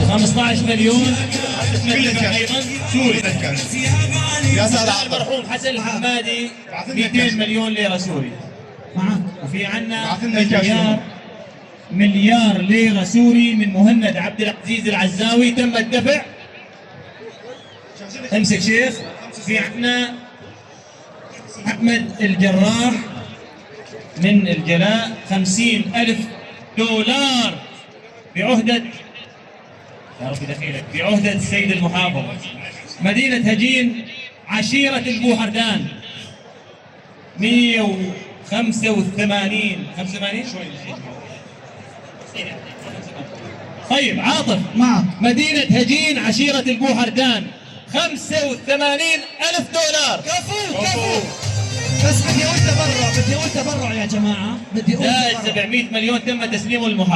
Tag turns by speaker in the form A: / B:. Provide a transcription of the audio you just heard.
A: 15 مليون
B: ايضا سوري. يا سادة
A: المرحوم حسن الحمادي 200 مليون ليره سوري. وفي عندنا مليار ليره سوري من مهند عبد العزيز العزاوي تم الدفع. امسك شيخ. في عندنا احمد الجراح من الجلاء 50,000 دولار بعهدة يا رب دخيلك بعهدة السيد المحافظ. مدينة هجين عشيرة البوحردان 185 شوي. طيب عاطف
C: معك.
A: مدينة هجين عشيرة البوحردان 85,000 دولار.
C: كفو. بس بدي اقول تبرع يا جماعه، بدي اقول
A: زائد
C: تبرع.
A: 700 مليون تم تسليمه للمحافظ.